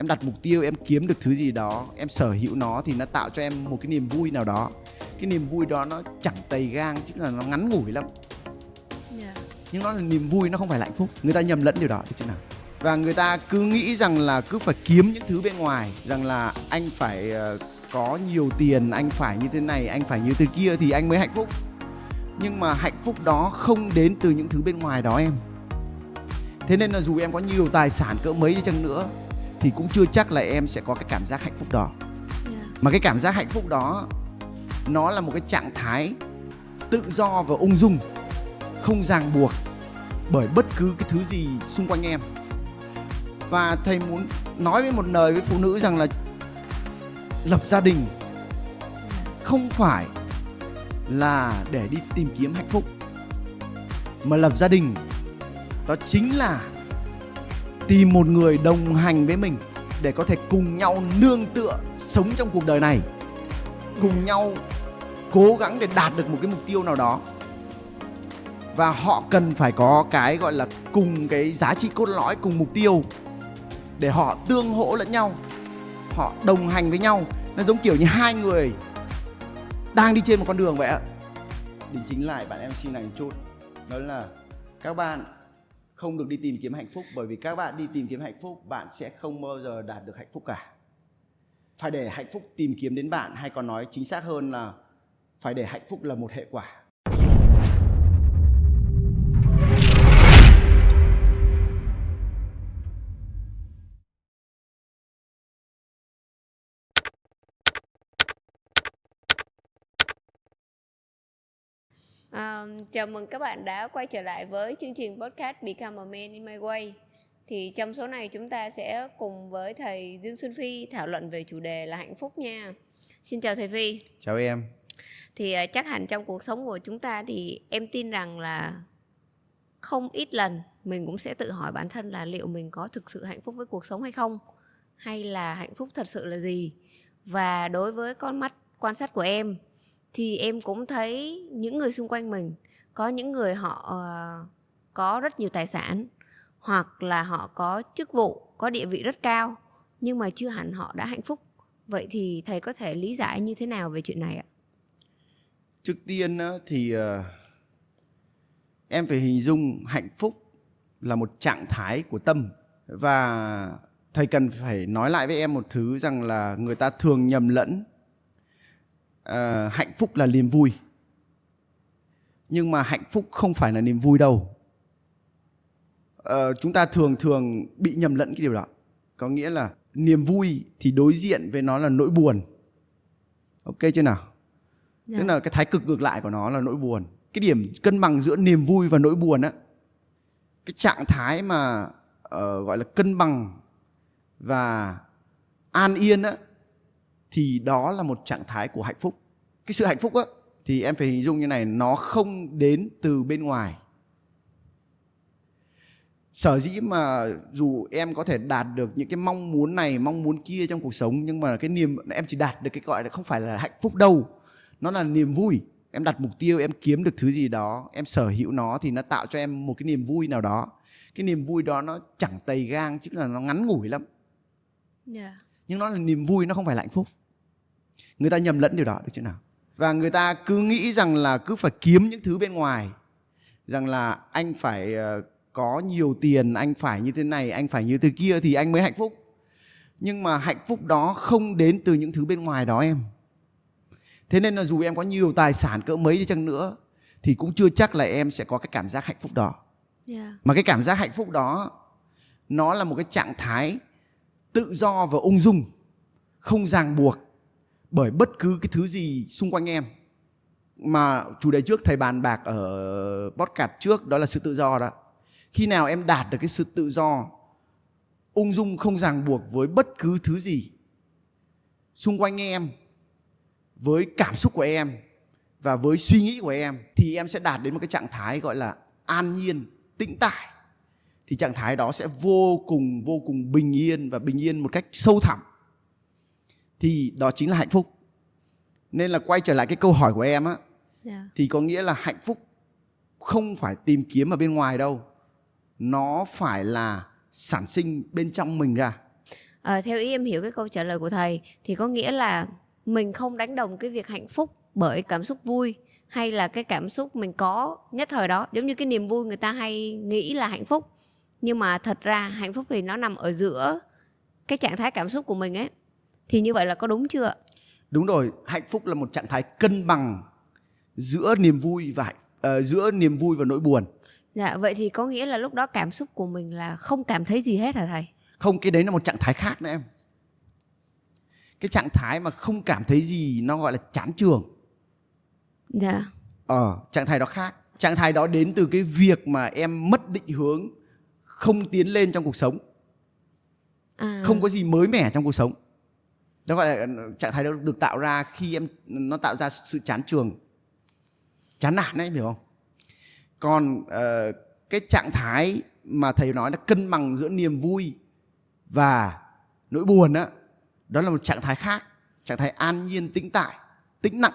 Em đặt mục tiêu, em kiếm được thứ gì đó, em sở hữu nó thì nó tạo cho em một cái niềm vui nào đó. Cái niềm vui đó nó chẳng tầy gang, chứ là nó ngắn ngủi lắm. Nhưng nó là niềm vui, nó không phải là hạnh phúc. Người ta nhầm lẫn điều đó, được chưa nào? Và người ta cứ nghĩ rằng là cứ phải kiếm những thứ bên ngoài, rằng là anh phải có nhiều tiền, anh phải như thế này, anh phải như thế kia thì anh mới hạnh phúc. Nhưng mà hạnh phúc đó không đến từ những thứ bên ngoài đó em. Thế nên là dù em có nhiều tài sản cỡ mấy đi chăng nữa thì cũng chưa chắc là em sẽ có cái cảm giác hạnh phúc đó. Mà cái cảm giác hạnh phúc đó nó là một cái trạng thái tự do và ung dung, không ràng buộc bởi bất cứ cái thứ gì xung quanh em. Và thầy muốn nói với một lời với phụ nữ rằng là lập gia đình không phải là để đi tìm kiếm hạnh phúc, mà lập gia đình đó chính là tìm một người đồng hành với mình để có thể cùng nhau nương tựa sống trong cuộc đời này, cùng nhau cố gắng để đạt được một cái mục tiêu nào đó. Và họ cần phải có cái gọi là cùng cái giá trị cốt lõi, cùng mục tiêu để họ tương hỗ lẫn nhau, họ đồng hành với nhau. Nó giống kiểu như hai người đang đi trên một con đường vậy ạ. Đính chính lại bạn MC này một chút, đó là các bạn không được đi tìm kiếm hạnh phúc, bởi vì các bạn đi tìm kiếm hạnh phúc, bạn sẽ không bao giờ đạt được hạnh phúc cả. Phải để hạnh phúc tìm kiếm đến bạn, hay còn nói chính xác hơn là phải để hạnh phúc là một hệ quả. Chào mừng các bạn đã quay trở lại với chương trình podcast Become a Man in My Way. Thì trong số này chúng ta sẽ cùng với thầy Dương Xuân Phi thảo luận về chủ đề là hạnh phúc nha. Xin chào thầy Phi. Chào em. Thì chắc hẳn trong cuộc sống của chúng ta thì em tin rằng là không ít lần mình cũng sẽ tự hỏi bản thân là liệu mình có thực sự hạnh phúc với cuộc sống hay không, hay là hạnh phúc thật sự là gì. Và đối với con mắt quan sát của em thì em cũng thấy những người xung quanh mình, có những người họ có rất nhiều tài sản, hoặc là họ có chức vụ, có địa vị rất cao, nhưng mà chưa hẳn họ đã hạnh phúc. Vậy thì thầy có thể lý giải như thế nào về chuyện này ạ? Trước tiên thì em phải hình dung hạnh phúc là một trạng thái của tâm. Và thầy cần phải nói lại với em một thứ, rằng là người ta thường nhầm lẫn hạnh phúc là niềm vui. Nhưng mà hạnh phúc không phải là niềm vui đâu. Chúng ta thường bị nhầm lẫn cái điều đó. Có nghĩa là niềm vui thì đối diện với nó là nỗi buồn. Ok chưa nào? Tức là cái thái cực ngược lại của nó là nỗi buồn. Cái điểm cân bằng giữa niềm vui và nỗi buồn á, cái trạng thái mà gọi là cân bằng và an yên á, thì đó là một trạng thái của hạnh phúc. Cái sự hạnh phúc á thì em phải hình dung như này, nó không đến từ bên ngoài. Sở dĩ mà dù em có thể đạt được những cái mong muốn này, mong muốn kia trong cuộc sống, nhưng mà cái niềm em chỉ đạt được cái gọi là không phải là hạnh phúc đâu, nó là niềm vui. Em đặt mục tiêu, em kiếm được thứ gì đó, em sở hữu nó thì nó tạo cho em một cái niềm vui nào đó. Cái niềm vui đó nó chẳng tầy gang, chứ là nó ngắn ngủi lắm. Nhưng nó là niềm vui, nó không phải là hạnh phúc. Người ta nhầm lẫn điều đó, được chưa nào? Và người ta cứ nghĩ rằng là cứ phải kiếm những thứ bên ngoài, rằng là anh phải có nhiều tiền, anh phải như thế này, anh phải như thế kia thì anh mới hạnh phúc. Nhưng mà hạnh phúc đó không đến từ những thứ bên ngoài đó em. Thế nên là dù em có nhiều tài sản cỡ mấy đi chăng nữa thì cũng chưa chắc là em sẽ có cái cảm giác hạnh phúc đó. Mà cái cảm giác hạnh phúc đó nó là một cái trạng thái tự do và ung dung, không ràng buộc bởi bất cứ cái thứ gì xung quanh em. Mà chủ đề trước thầy bàn bạc ở podcast trước, đó là sự tự do đó. Khi nào em đạt được cái sự tự do, ung dung, không ràng buộc với bất cứ thứ gì xung quanh em, với cảm xúc của em và với suy nghĩ của em, thì em sẽ đạt đến một cái trạng thái gọi là an nhiên, tĩnh tại. Thì trạng thái đó sẽ vô cùng bình yên, và bình yên một cách sâu thẳm. Thì đó chính là hạnh phúc. Nên là quay trở lại cái câu hỏi của em á, thì có nghĩa là hạnh phúc không phải tìm kiếm ở bên ngoài đâu, nó phải là sản sinh bên trong mình ra. Theo ý em hiểu cái câu trả lời của thầy thì có nghĩa là mình không đánh đồng cái việc hạnh phúc bởi cảm xúc vui hay là cái cảm xúc mình có nhất thời đó. Giống như cái niềm vui người ta hay nghĩ là hạnh phúc, nhưng mà thật ra hạnh phúc thì nó nằm ở giữa cái trạng thái cảm xúc của mình ấy. Thì như vậy là có đúng chưa? Đúng rồi, hạnh phúc là một trạng thái cân bằng giữa niềm vui và nỗi buồn. Dạ, vậy thì có nghĩa là lúc đó cảm xúc của mình là không cảm thấy gì hết hả thầy? Không, cái đấy là một trạng thái khác nữa em. Cái trạng thái mà không cảm thấy gì nó gọi là chán chường. Dạ. Trạng thái đó khác. Trạng thái đó đến từ cái việc mà em mất định hướng, không tiến lên trong cuộc sống, không có gì mới mẻ trong cuộc sống. Đó gọi là trạng thái đó được tạo ra khi nó tạo ra sự chán chường, chán nản đấy, em hiểu không? Còn cái trạng thái mà thầy nói là cân bằng giữa niềm vui và nỗi buồn đó, đó là một trạng thái khác, trạng thái an nhiên, tĩnh tại, tĩnh lặng.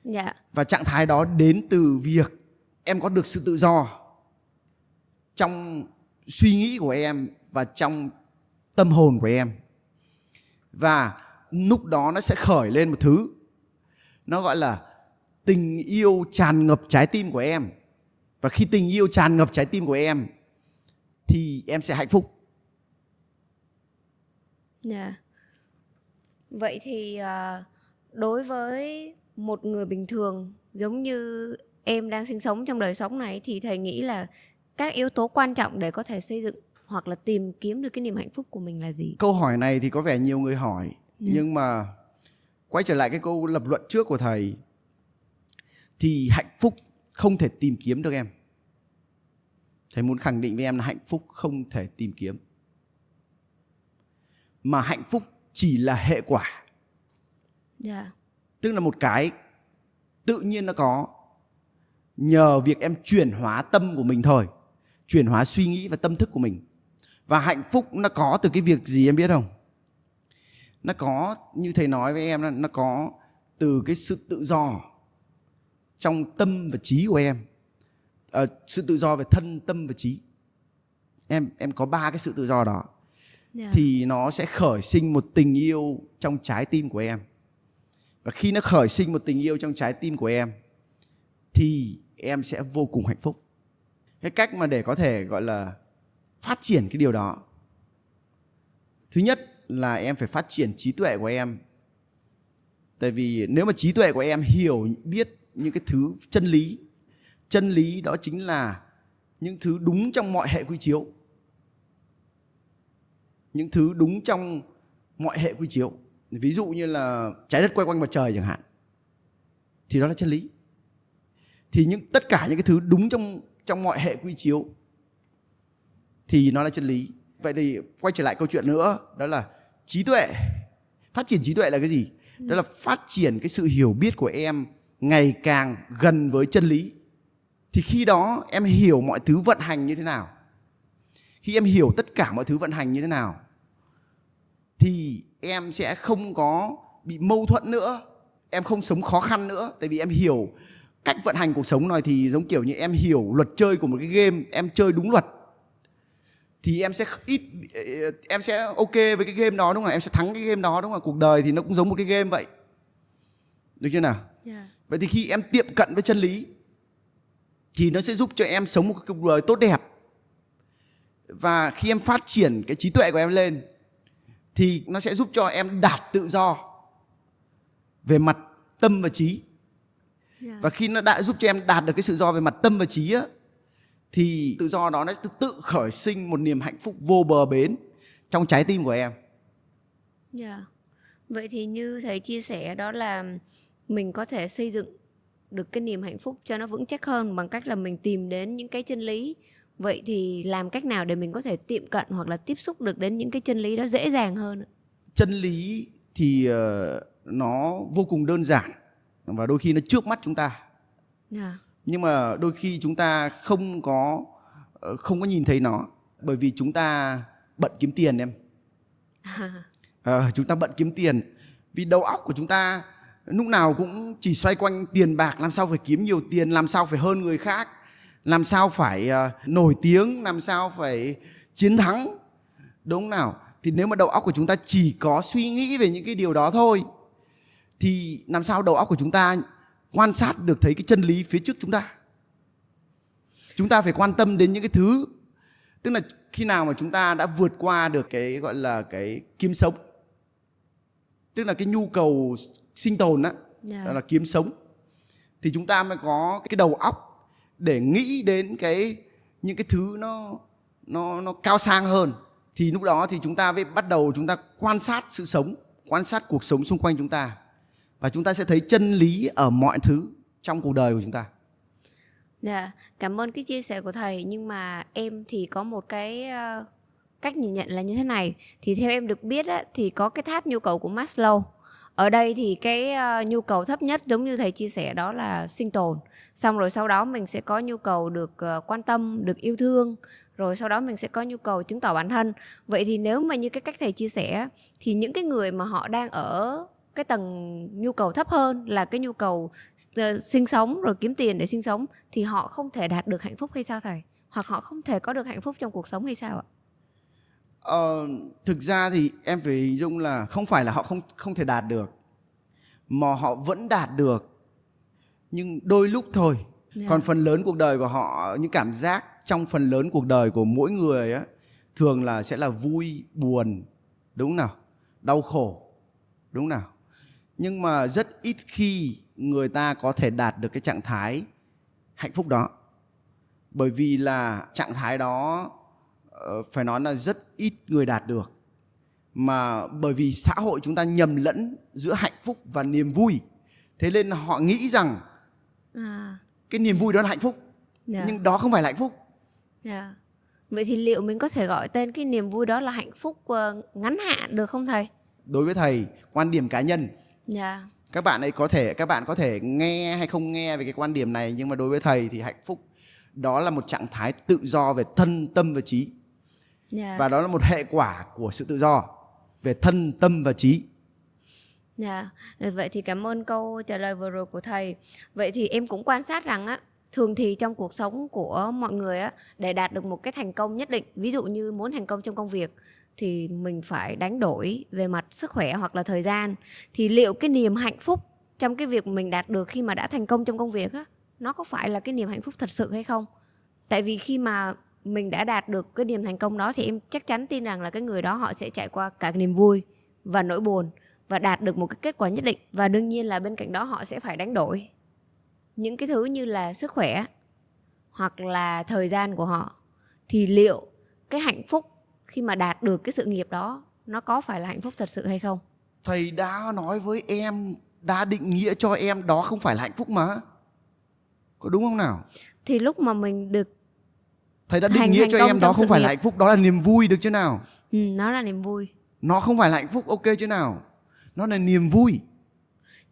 Dạ. Và trạng thái đó đến từ việc em có được sự tự do trong suy nghĩ của em và trong tâm hồn của em. Và lúc đó nó sẽ khởi lên một thứ nó gọi là tình yêu tràn ngập trái tim của em. Và khi tình yêu tràn ngập trái tim của em thì em sẽ hạnh phúc. Dạ. Vậy thì đối với một người bình thường giống như em đang sinh sống trong đời sống này thì thầy nghĩ là các yếu tố quan trọng để có thể xây dựng hoặc là tìm kiếm được cái niềm hạnh phúc của mình là gì? Câu hỏi này thì có vẻ nhiều người hỏi, nhưng mà quay trở lại cái câu lập luận trước của thầy thì hạnh phúc không thể tìm kiếm được em. Thầy muốn khẳng định với em là hạnh phúc không thể tìm kiếm. Mà hạnh phúc chỉ là hệ quả. Yeah. Tức là một cái tự nhiên nó có, nhờ việc em chuyển hóa tâm của mình thôi, chuyển hóa suy nghĩ và tâm thức của mình. Và hạnh phúc nó có từ cái việc gì em biết không? Nó có, như thầy nói với em, nó có từ cái sự tự do trong tâm và trí của em. Sự tự do về thân, tâm và trí. Em có 3 cái sự tự do đó. Yeah. Thì nó sẽ khởi sinh một tình yêu trong trái tim của em. Và khi nó khởi sinh một tình yêu trong trái tim của em thì em sẽ vô cùng hạnh phúc. Cái cách mà để có thể gọi là phát triển cái điều đó, thứ nhất là em phải phát triển trí tuệ của em. Tại vì nếu mà trí tuệ của em hiểu biết những cái thứ chân lý đó chính là những thứ đúng trong mọi hệ quy chiếu. Những thứ đúng trong mọi hệ quy chiếu. Ví dụ như là trái đất quay quanh mặt trời chẳng hạn, thì đó là chân lý. Thì tất cả những cái thứ đúng trong mọi hệ quy chiếu thì nó là chân lý. Vậy thì quay trở lại câu chuyện nữa, đó là trí tuệ. Phát triển trí tuệ là cái gì? Đó là phát triển cái sự hiểu biết của em ngày càng gần với chân lý. Thì khi đó em hiểu mọi thứ vận hành như thế nào. Khi em hiểu tất cả mọi thứ vận hành như thế nào thì em sẽ không có bị mâu thuẫn nữa. Em không sống khó khăn nữa. Tại vì em hiểu cách vận hành cuộc sống này, thì giống kiểu như em hiểu luật chơi của một cái game, em chơi đúng luật thì em sẽ ok với cái game đó, đúng không? Em sẽ thắng cái game đó, đúng không? Cuộc đời thì nó cũng giống một cái game vậy. Được chưa nào? Yeah. Vậy thì khi em tiệm cận với chân lý thì nó sẽ giúp cho em sống một cuộc đời tốt đẹp. Và khi em phát triển cái trí tuệ của em lên thì nó sẽ giúp cho em đạt tự do về mặt tâm và trí. Yeah. Và khi nó đã giúp cho em đạt được cái tự do về mặt tâm và trí á, thì tự do đó nó sẽ tự khởi sinh một niềm hạnh phúc vô bờ bến trong trái tim của em. Yeah. Vậy thì như thầy chia sẻ đó là mình có thể xây dựng được cái niềm hạnh phúc cho nó vững chắc hơn bằng cách là mình tìm đến những cái chân lý. Vậy thì làm cách nào để mình có thể tiệm cận hoặc là tiếp xúc được đến những cái chân lý đó dễ dàng hơn? Chân lý thì nó vô cùng đơn giản và đôi khi nó trước mắt chúng ta. Yeah. Nhưng mà đôi khi chúng ta không có nhìn thấy nó, bởi vì chúng ta bận kiếm tiền em. Chúng ta bận kiếm tiền vì đầu óc của chúng ta lúc nào cũng chỉ xoay quanh tiền bạc, làm sao phải kiếm nhiều tiền, làm sao phải hơn người khác, làm sao phải nổi tiếng, làm sao phải chiến thắng, đúng không nào? Thì nếu mà đầu óc của chúng ta chỉ có suy nghĩ về những cái điều đó thôi thì làm sao đầu óc của chúng ta quan sát được thấy cái chân lý phía trước chúng ta. Chúng ta phải quan tâm đến những cái thứ, tức là khi nào mà chúng ta đã vượt qua được cái gọi là cái kiếm sống, tức là cái nhu cầu sinh tồn đó, đó là kiếm sống, thì chúng ta mới có cái đầu óc để nghĩ đến những cái thứ nó cao sang hơn. Thì lúc đó thì chúng ta mới bắt đầu chúng ta quan sát sự sống, quan sát cuộc sống xung quanh chúng ta, và chúng ta sẽ thấy chân lý ở mọi thứ trong cuộc đời của chúng ta. Dạ, cảm ơn cái chia sẻ của thầy. Nhưng mà em thì có một cái cách nhìn nhận là như thế này. Thì theo em được biết á, thì có cái tháp nhu cầu của Maslow. Ở đây thì cái nhu cầu thấp nhất giống như thầy chia sẻ đó là sinh tồn. Xong rồi sau đó mình sẽ có nhu cầu được quan tâm, được yêu thương. Rồi sau đó mình sẽ có nhu cầu chứng tỏ bản thân. Vậy thì nếu mà như cái cách thầy chia sẻ, thì những cái người mà họ đang ở cái tầng nhu cầu thấp hơn là cái nhu cầu sinh sống rồi kiếm tiền để sinh sống, thì họ không thể đạt được hạnh phúc hay sao thầy? Hoặc họ không thể có được hạnh phúc trong cuộc sống hay sao ạ? Thực ra thì em phải hình dung là không phải là họ không thể đạt được, mà họ vẫn đạt được, nhưng đôi lúc thôi. Còn phần lớn cuộc đời của họ, những cảm giác trong phần lớn cuộc đời của mỗi người á, thường là sẽ là vui, buồn, đúng không nào? Đau khổ, đúng không nào? Nhưng mà rất ít khi người ta có thể đạt được cái trạng thái hạnh phúc đó. Bởi vì là trạng thái đó phải nói là rất ít người đạt được. Mà bởi vì xã hội chúng ta nhầm lẫn giữa hạnh phúc và niềm vui, thế nên họ nghĩ rằng cái niềm vui đó là hạnh phúc. Nhưng đó không phải là hạnh phúc. Vậy thì liệu mình có thể gọi tên cái niềm vui đó là hạnh phúc ngắn hạn được không thầy? Đối với thầy, quan điểm cá nhân, các bạn có thể nghe hay không nghe về cái quan điểm này, nhưng mà đối với thầy thì hạnh phúc đó là một trạng thái tự do về thân, tâm và trí. Và đó là một hệ quả của sự tự do về thân, tâm và trí. Vậy thì cảm ơn câu trả lời vừa rồi của thầy. Vậy thì em cũng quan sát rằng á, thường thì trong cuộc sống của mọi người á, để đạt được một cái thành công nhất định, ví dụ như muốn thành công trong công việc, thì mình phải đánh đổi về mặt sức khỏe hoặc là thời gian. Thì liệu cái niềm hạnh phúc trong cái việc mình đạt được khi mà đã thành công trong công việc á, nó có phải là cái niềm hạnh phúc thật sự hay không? Tại vì khi mà mình đã đạt được cái niềm thành công đó thì em chắc chắn tin rằng là cái người đó họ sẽ trải qua cả niềm vui và nỗi buồn và đạt được một cái kết quả nhất định. Và đương nhiên là bên cạnh đó họ sẽ phải đánh đổi những cái thứ như là sức khỏe hoặc là thời gian của họ. Thì liệu cái hạnh phúc khi mà đạt được cái sự nghiệp đó, nó có phải là hạnh phúc thật sự hay không? Thầy đã nói với em, đã định nghĩa cho em đó không phải là hạnh phúc mà. Có đúng không nào? Thì lúc mà mình được thầy đã định nghĩa cho em đó không phải là hạnh phúc, đó là niềm vui, được chứ nào? Nó là niềm vui. Nó không phải là hạnh phúc, ok chứ nào? Nó là niềm vui.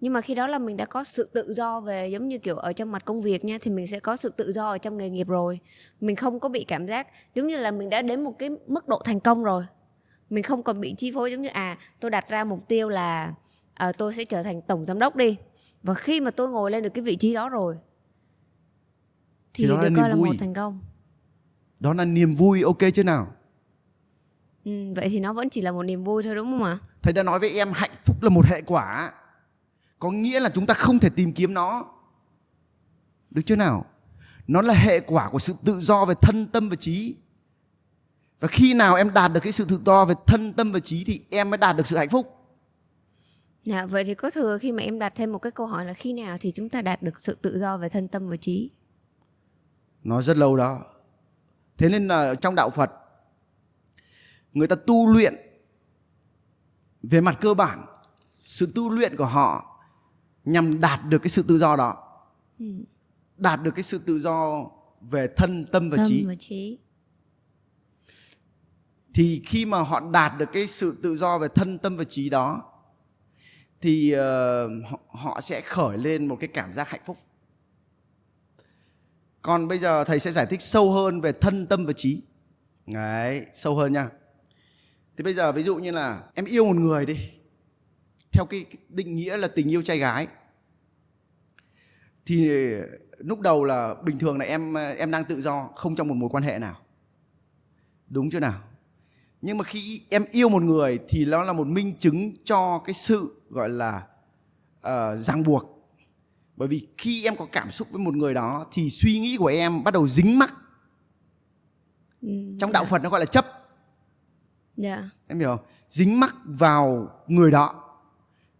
Nhưng mà khi đó là mình đã có sự tự do về, giống như kiểu ở trong mặt công việc nha, thì mình sẽ có sự tự do ở trong nghề nghiệp rồi. Mình không có bị cảm giác giống như là mình đã đến một cái mức độ thành công rồi. Mình không còn bị chi phối giống như tôi đặt ra mục tiêu là tôi sẽ trở thành tổng giám đốc đi. Và khi mà tôi ngồi lên được cái vị trí đó rồi thì được coi là một thành công. Đó là niềm vui, ok chứ nào? Vậy thì nó vẫn chỉ là một niềm vui thôi, đúng không ạ? Thầy đã nói với em hạnh phúc là một hệ quả. Có nghĩa là chúng ta không thể tìm kiếm nó, được chưa nào? Nó là hệ quả của sự tự do về thân, tâm và trí. Và khi nào em đạt được cái sự tự do về thân, tâm và trí thì em mới đạt được sự hạnh phúc. Vậy thì có thừa khi mà em đặt thêm một cái câu hỏi là khi nào thì chúng ta đạt được sự tự do về thân, tâm và trí? Nó rất lâu đó. Thế nên là trong đạo Phật, người ta tu luyện về mặt cơ bản, sự tu luyện của họ nhằm đạt được cái sự tự do đó. Đạt được cái sự tự do về thân, tâm và trí. Thì khi mà họ đạt được cái sự tự do về thân, tâm và trí đó, thì họ sẽ khởi lên một cái cảm giác hạnh phúc. Còn bây giờ thầy sẽ giải thích sâu hơn về thân, tâm và trí. Đấy, sâu hơn nha. Thì bây giờ ví dụ như là em yêu một người đi, theo cái định nghĩa là tình yêu trai gái, thì lúc đầu là bình thường là em đang tự do, không trong một mối quan hệ nào, đúng chưa nào? Nhưng mà khi em yêu một người thì nó là một minh chứng cho cái sự gọi là ràng buộc. Bởi vì khi em có cảm xúc với một người đó thì suy nghĩ của em bắt đầu dính mắc. Trong đạo Phật nó gọi là chấp. Em hiểu không? Dính mắc vào người đó.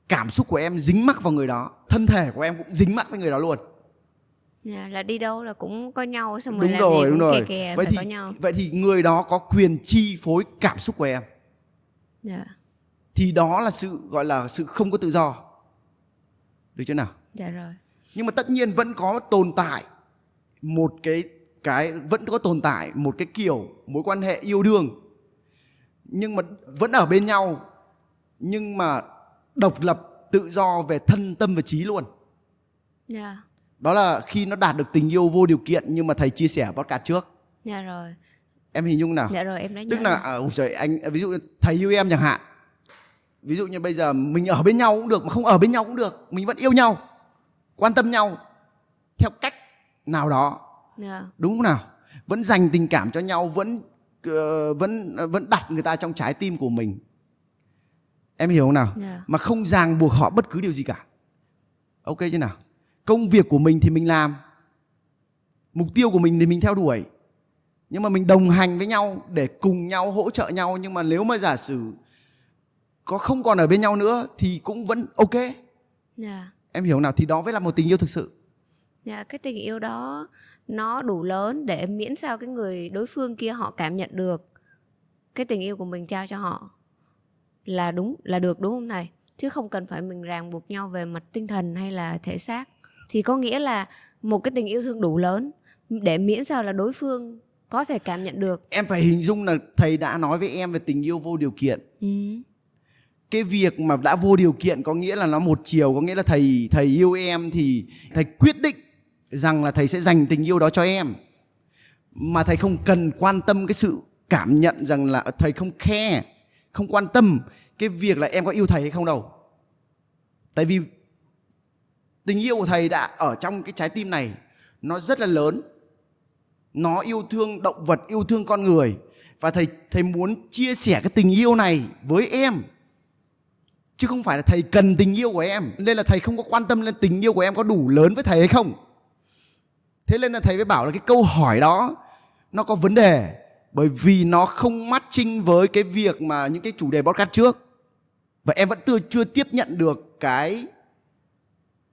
Cảm xúc của em dính mắc vào người đó. Thân thể của em cũng dính mắc với người đó luôn. Là đi đâu là cũng có nhau, xong rồi Đúng làm rồi, gì đúng cũng rồi. kè Vậy phải thì, có nhau. vậy thì người đó có quyền chi phối cảm xúc của em. Thì đó là sự gọi là sự không có tự do. Được chưa nào? Dạ rồi. Nhưng mà tất nhiên vẫn có tồn tại một cái vẫn có tồn tại một cái kiểu mối quan hệ yêu đương, nhưng mà vẫn ở bên nhau, nhưng mà độc lập tự do về thân tâm và trí luôn. Đó là khi nó đạt được tình yêu vô điều kiện, nhưng mà thầy chia sẻ podcast trước. Dạ rồi. Em hình dung nào? Dạ rồi, em đã nhớ. Tức là trời, anh ví dụ như thầy yêu em chẳng hạn. Ví dụ như bây giờ mình ở bên nhau cũng được, mà không ở bên nhau cũng được, mình vẫn yêu nhau, quan tâm nhau theo cách nào đó. Đúng không nào? Vẫn dành tình cảm cho nhau, vẫn đặt người ta trong trái tim của mình. Em hiểu không nào? Mà không ràng buộc họ bất cứ điều gì cả. Ok chứ nào? Công việc của mình thì mình làm, mục tiêu của mình thì mình theo đuổi, nhưng mà mình đồng hành với nhau để cùng nhau hỗ trợ nhau. Nhưng mà nếu mà giả sử không còn ở bên nhau nữa thì cũng vẫn ok. Em hiểu nào? Thì đó mới là một tình yêu thực sự. Cái tình yêu đó nó đủ lớn để miễn sao cái người đối phương kia họ cảm nhận được cái tình yêu của mình trao cho họ là đúng, là được, đúng không thầy? Chứ không cần phải mình ràng buộc nhau về mặt tinh thần hay là thể xác. Thì có nghĩa là một cái tình yêu thương đủ lớn để miễn sao là đối phương có thể cảm nhận được. Em phải hình dung là thầy đã nói với em về tình yêu vô điều kiện. Cái việc mà đã vô điều kiện có nghĩa là nó một chiều, có nghĩa là thầy yêu em thì thầy quyết định rằng là thầy sẽ dành tình yêu đó cho em, mà thầy không cần quan tâm cái sự cảm nhận rằng là thầy không care, không quan tâm cái việc là em có yêu thầy hay không đâu. Tại vì tình yêu của thầy đã ở trong cái trái tim này, nó rất là lớn. Nó yêu thương động vật, yêu thương con người. Và thầy muốn chia sẻ cái tình yêu này với em, chứ không phải là thầy cần tình yêu của em. Nên là thầy không có quan tâm lên tình yêu của em có đủ lớn với thầy hay không. Thế nên là thầy mới bảo là cái câu hỏi đó nó có vấn đề, bởi vì nó không matching với cái việc mà những cái chủ đề podcast trước. Và em vẫn chưa tiếp nhận được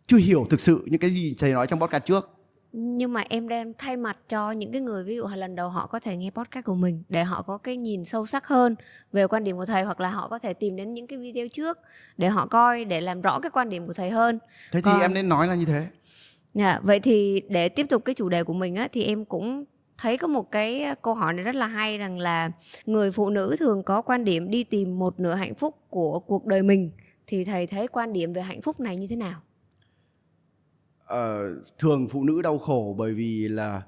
chưa hiểu thực sự những cái gì thầy nói trong podcast trước. Nhưng mà em đang thay mặt cho những cái người ví dụ lần đầu họ có thể nghe podcast của mình để họ có cái nhìn sâu sắc hơn về quan điểm của thầy, hoặc là họ có thể tìm đến những cái video trước để họ coi, để làm rõ cái quan điểm của thầy hơn. Thế thì em nên nói là như thế. Vậy thì để tiếp tục cái chủ đề của mình á, thì em cũng thấy có một cái câu hỏi này rất là hay, rằng là người phụ nữ thường có quan điểm đi tìm một nửa hạnh phúc của cuộc đời mình. Thì thầy thấy quan điểm về hạnh phúc này như thế nào? Thường phụ nữ đau khổ bởi vì là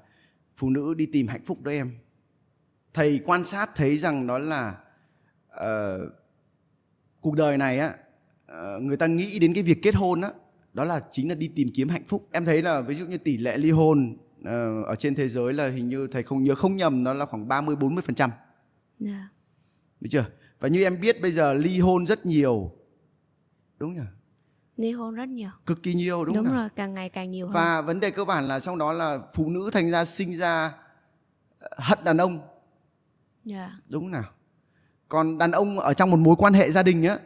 phụ nữ đi tìm hạnh phúc đó em. Thầy quan sát thấy rằng đó là cuộc đời này á, người ta nghĩ đến cái việc kết hôn á, đó là chính là đi tìm kiếm hạnh phúc. Em thấy là ví dụ như tỷ lệ ly hôn ở trên thế giới là hình như thầy không nhầm, nó là khoảng 30-40%. Được chưa? Và như em biết bây giờ ly hôn rất nhiều. Đúng nhỉ? Ly hôn rất nhiều. Cực kỳ nhiều, đúng rồi, càng ngày càng nhiều hơn. Và vấn đề cơ bản là trong đó là phụ nữ thành ra sinh ra hận đàn ông. Đúng nào? Còn đàn ông ở trong một mối quan hệ gia đình á,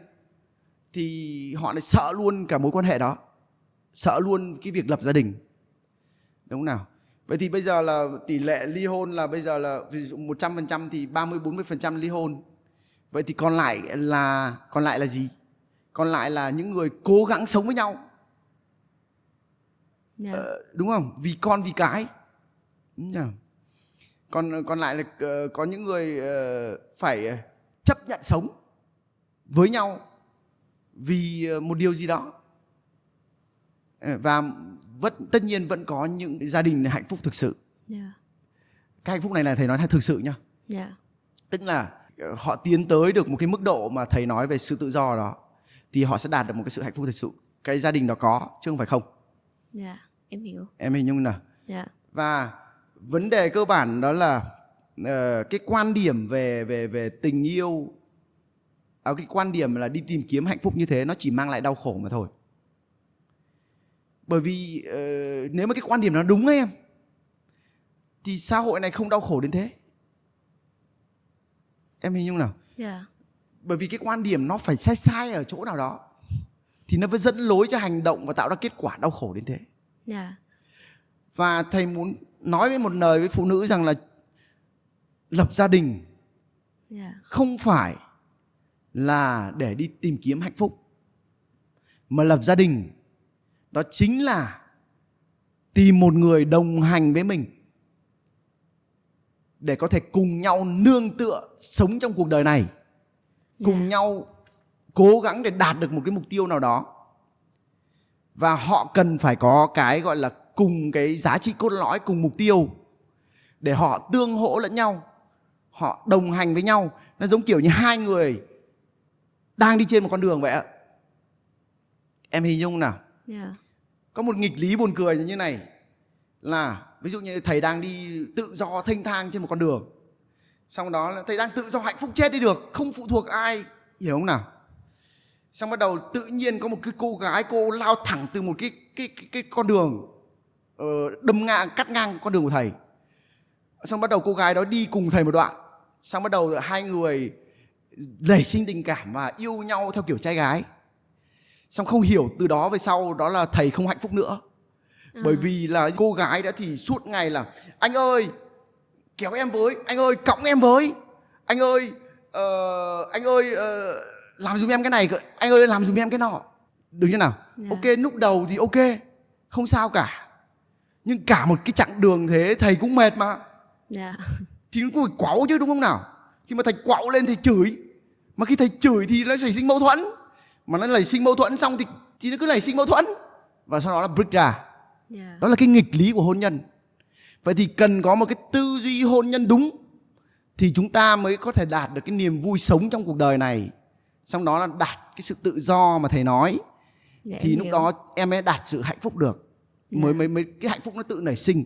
thì họ lại sợ luôn cả mối quan hệ đó, sợ luôn cái việc lập gia đình. Đúng nào? Vậy thì bây giờ là tỷ lệ ly hôn là bây giờ là ví dụ 100% thì 30-40% ly hôn. Vậy thì còn lại là gì? Còn lại là những người cố gắng sống với nhau. Đúng không? Vì con vì cái. Còn lại là có những người phải chấp nhận sống với nhau vì một điều gì đó. Và tất nhiên vẫn có những gia đình hạnh phúc thực sự. Cái hạnh phúc này là thầy nói thực sự nhá. Tức là họ tiến tới được một cái mức độ mà thầy nói về sự tự do đó, thì họ sẽ đạt được một cái sự hạnh phúc thực sự. Cái gia đình đó có, chứ không phải không. Em hiểu. Em hình dung nào. Và vấn đề cơ bản đó là cái quan điểm về tình yêu, cái quan điểm là đi tìm kiếm hạnh phúc như thế nó chỉ mang lại đau khổ mà thôi. Bởi vì nếu mà cái quan điểm nó đúng ấy em, thì xã hội này không đau khổ đến thế. Em hình dung nào? Yeah. Bởi vì cái quan điểm nó phải sai ở chỗ nào đó thì nó mới dẫn lối cho hành động và tạo ra kết quả đau khổ đến thế. Yeah. Và thầy muốn nói với một lời với phụ nữ rằng là lập gia đình không phải là để đi tìm kiếm hạnh phúc, mà lập gia đình đó chính là tìm một người đồng hành với mình để có thể cùng nhau nương tựa sống trong cuộc đời này, cùng nhau cố gắng để đạt được một cái mục tiêu nào đó. Và họ cần phải có cái gọi là cùng cái giá trị cốt lõi, cùng mục tiêu để họ tương hỗ lẫn nhau, họ đồng hành với nhau. Nó giống kiểu như hai người đang đi trên một con đường vậy ạ. Em hình dung nào? Có một nghịch lý buồn cười như này là ví dụ như thầy đang đi tự do thênh thang trên một con đường, xong đó thầy đang tự do hạnh phúc chết đi được, không phụ thuộc ai, hiểu không nào? Xong bắt đầu tự nhiên có một cái cô gái, cô lao thẳng từ một cái con đường, đâm ngang, cắt ngang con đường của thầy. Xong bắt đầu cô gái đó đi cùng thầy một đoạn, xong bắt đầu hai người nảy sinh tình cảm và yêu nhau theo kiểu trai gái. Xong không hiểu từ đó về sau đó là thầy không hạnh phúc nữa. Bởi vì là cô gái đã thì suốt ngày là anh ơi kéo em với, anh ơi cõng em với, anh ơi làm giùm em cái này, anh ơi làm giùm em cái nọ. Được như nào? Ok, lúc đầu thì ok, không sao cả. Nhưng cả một cái chặng đường thế thầy cũng mệt mà. Thì nó cũng phải quáu chứ, đúng không nào? Khi mà thầy quáu lên thì chửi, mà khi thầy chửi thì nó xảy sinh mâu thuẫn, mà nó nảy sinh mâu thuẫn xong thì nó cứ nảy sinh mâu thuẫn, và sau đó là break ra. Đó là cái nghịch lý của hôn nhân. Vậy thì cần có một cái tư duy hôn nhân đúng thì chúng ta mới có thể đạt được cái niềm vui sống trong cuộc đời này. Xong đó là đạt cái sự tự do mà thầy nói. Thì lúc đó em mới đạt sự hạnh phúc được. Mới cái hạnh phúc nó tự nảy sinh.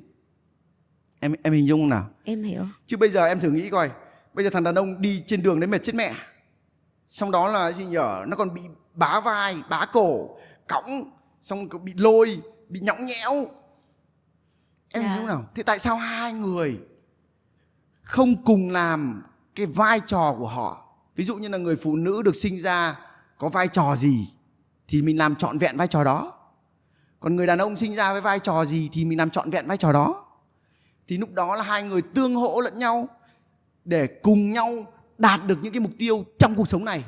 Em hình dung không nào? Em hiểu. Chứ bây giờ em thử nghĩ coi, bây giờ thằng đàn ông đi trên đường đấy mệt chết mẹ, xong đó là gì nhở, nó còn bị bá vai, bá cổ, cõng, xong bị lôi, bị nhõng nhẽo. Em hiểu không nào? Thế tại sao hai người không cùng làm cái vai trò của họ? Ví dụ như là người phụ nữ được sinh ra có vai trò gì thì mình làm trọn vẹn vai trò đó. Còn người đàn ông sinh ra với vai trò gì thì mình làm trọn vẹn vai trò đó. Thì lúc đó là hai người tương hỗ lẫn nhau để cùng nhau đạt được những cái mục tiêu trong cuộc sống này.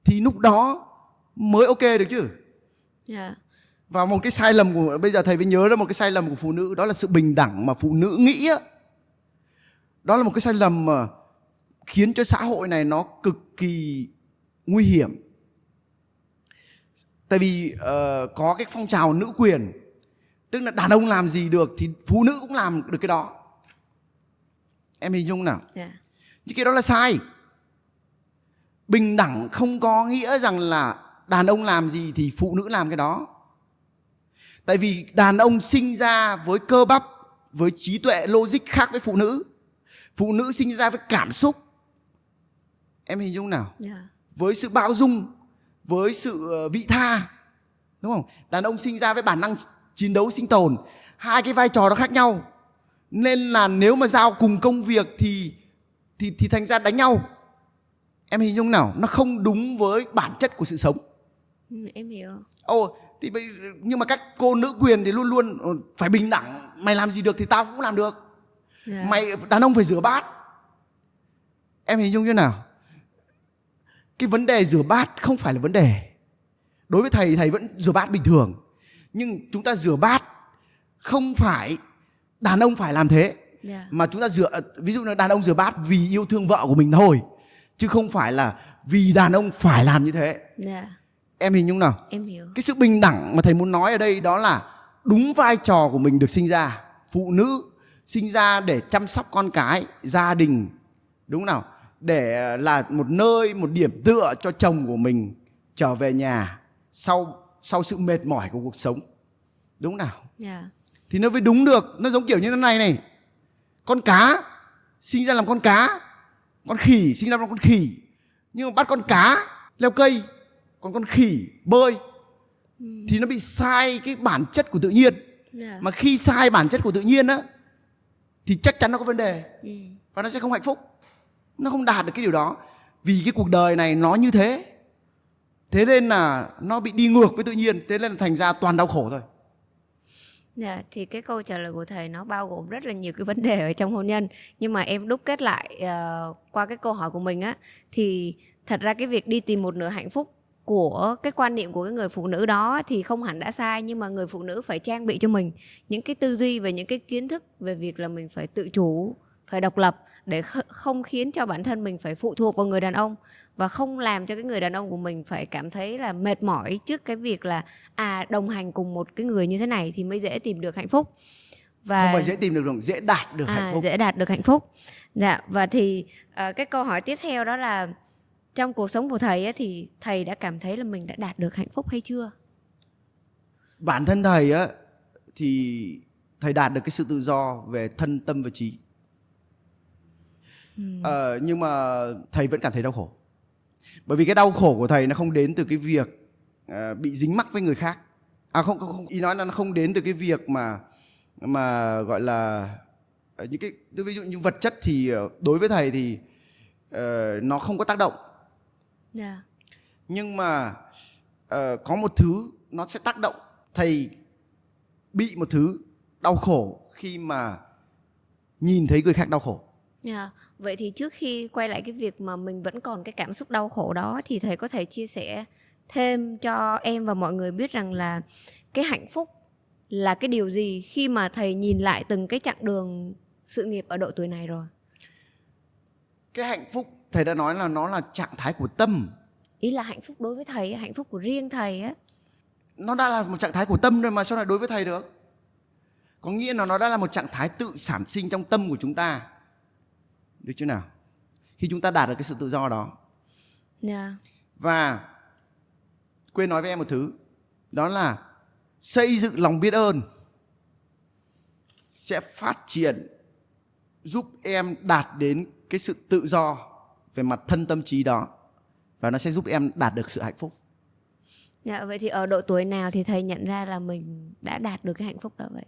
Thì lúc đó mới ok được chứ. Và một cái sai lầm của, bây giờ thầy mới nhớ ra một cái sai lầm của phụ nữ, đó là sự bình đẳng mà phụ nữ nghĩ á. Đó là một cái sai lầm mà khiến cho xã hội này nó cực kỳ nguy hiểm. Tại vì có cái phong trào nữ quyền, tức là đàn ông làm gì được thì phụ nữ cũng làm được cái đó. Em hình dung nào? Nhưng cái đó là sai. Bình đẳng không có nghĩa rằng là đàn ông làm gì thì phụ nữ làm cái đó. Tại vì đàn ông sinh ra với cơ bắp, với trí tuệ logic khác với phụ nữ. Phụ nữ sinh ra với cảm xúc. Em hình dung nào? Với sự bao dung, với sự vị tha, đúng không? Đàn ông sinh ra với bản năng chiến đấu sinh tồn. Hai cái vai trò đó khác nhau. Nên là nếu mà giao cùng công việc thì thành ra đánh nhau. Em hình dung nào? Nó không đúng với bản chất của sự sống. Em hiểu. Thì nhưng mà các cô nữ quyền thì luôn luôn phải bình đẳng. Mày làm gì được thì tao cũng làm được. Mày đàn ông phải rửa bát. Em hình dung như nào? Cái vấn đề rửa bát không phải là vấn đề. Đối với thầy vẫn rửa bát bình thường. Nhưng chúng ta rửa bát không phải đàn ông phải làm thế. Mà chúng ta ví dụ là đàn ông rửa bát vì yêu thương vợ của mình thôi, chứ không phải là vì đàn ông phải làm như thế. Em hình dung nào? Em hiểu. Cái sự bình đẳng mà thầy muốn nói ở đây đó là đúng vai trò của mình được sinh ra. Phụ nữ sinh ra để chăm sóc con cái, gia đình, đúng nào? Để là một nơi, một điểm tựa cho chồng của mình trở về nhà sau sự mệt mỏi của cuộc sống, đúng nào? Thì nó mới đúng được. Nó giống kiểu như thế này. Con cá sinh ra làm con cá, con khỉ sinh ra làm con khỉ, nhưng mà bắt con cá leo cây, còn con khỉ bơi, thì nó bị sai cái bản chất của tự nhiên. Mà khi sai bản chất của tự nhiên á thì chắc chắn nó có vấn đề, và nó sẽ không hạnh phúc, nó không đạt được cái điều đó. Vì cái cuộc đời này nó như thế, thế nên là nó bị đi ngược với tự nhiên, thế nên là thành ra toàn đau khổ thôi. Dạ, thì cái câu trả lời của thầy nó bao gồm rất là nhiều cái vấn đề ở trong hôn nhân. Nhưng mà em đúc kết lại qua cái câu hỏi của mình á, thì thật ra cái việc đi tìm một nửa hạnh phúc của cái quan niệm của cái người phụ nữ đó thì không hẳn đã sai, nhưng mà người phụ nữ phải trang bị cho mình những cái tư duy và những cái kiến thức về việc là mình phải tự chủ, phải độc lập, để không khiến cho bản thân mình phải phụ thuộc vào người đàn ông, và không làm cho cái người đàn ông của mình phải cảm thấy là mệt mỏi trước cái việc là đồng hành cùng một cái người như thế này thì mới dễ tìm được hạnh phúc. Và không phải dễ tìm được, dễ đạt được hạnh phúc. Dễ đạt được hạnh phúc. Dạ, và thì cái câu hỏi tiếp theo đó là trong cuộc sống của thầy ấy, thì thầy đã cảm thấy là mình đã đạt được hạnh phúc hay chưa? Bản thân thầy á thì thầy đạt được cái sự tự do về thân tâm và trí. Nhưng mà thầy vẫn cảm thấy đau khổ. Bởi vì cái đau khổ của thầy nó không đến từ cái việc bị dính mắc với người khác. Không, ý nói là nó không đến từ cái việc mà gọi là những cái, ví dụ như vật chất thì đối với thầy thì nó không có tác động. Nhưng mà có một thứ nó sẽ tác động. Thầy bị một thứ đau khổ khi mà nhìn thấy người khác đau khổ. Vậy thì trước khi quay lại cái việc mà mình vẫn còn cái cảm xúc đau khổ đó, thì thầy có thể chia sẻ thêm cho em và mọi người biết rằng là cái hạnh phúc là cái điều gì khi mà thầy nhìn lại từng cái chặng đường sự nghiệp ở độ tuổi này rồi? Cái hạnh phúc thầy đã nói là nó là trạng thái của tâm. Ý là hạnh phúc đối với thầy, hạnh phúc của riêng thầy á. Nó đã là một trạng thái của tâm rồi mà sao lại đối với thầy được? Có nghĩa là nó đã là một trạng thái tự sản sinh trong tâm của chúng ta. Được chưa nào? Khi chúng ta đạt được cái sự tự do đó. Và quên nói với em một thứ, đó là xây dựng lòng biết ơn sẽ phát triển giúp em đạt đến cái sự tự do về mặt thân tâm trí đó, và nó sẽ giúp em đạt được sự hạnh phúc. Vậy thì ở độ tuổi nào thì thầy nhận ra là mình đã đạt được cái hạnh phúc đó vậy?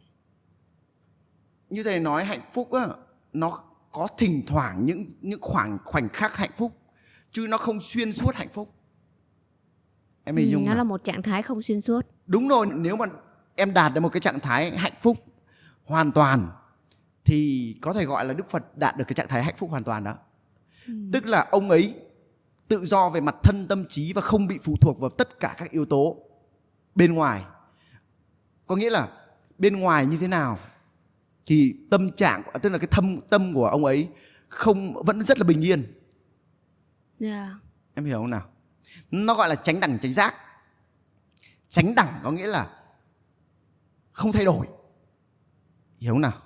Như thầy nói, hạnh phúc á, nó có thỉnh thoảng những khoảnh khắc hạnh phúc, chứ nó không xuyên suốt hạnh phúc. Em hình dung nó là một trạng thái không xuyên suốt. Đúng rồi, nếu mà em đạt được một cái trạng thái hạnh phúc hoàn toàn thì có thể gọi là Đức Phật đạt được cái trạng thái hạnh phúc hoàn toàn đó. Tức là ông ấy tự do về mặt thân tâm trí và không bị phụ thuộc vào tất cả các yếu tố bên ngoài. Có nghĩa là bên ngoài như thế nào thì tâm trạng, tức là cái tâm của ông ấy vẫn rất là bình yên. Em hiểu không nào? Nó gọi là chánh đẳng chánh giác. Chánh đẳng có nghĩa là không thay đổi. Hiểu không nào?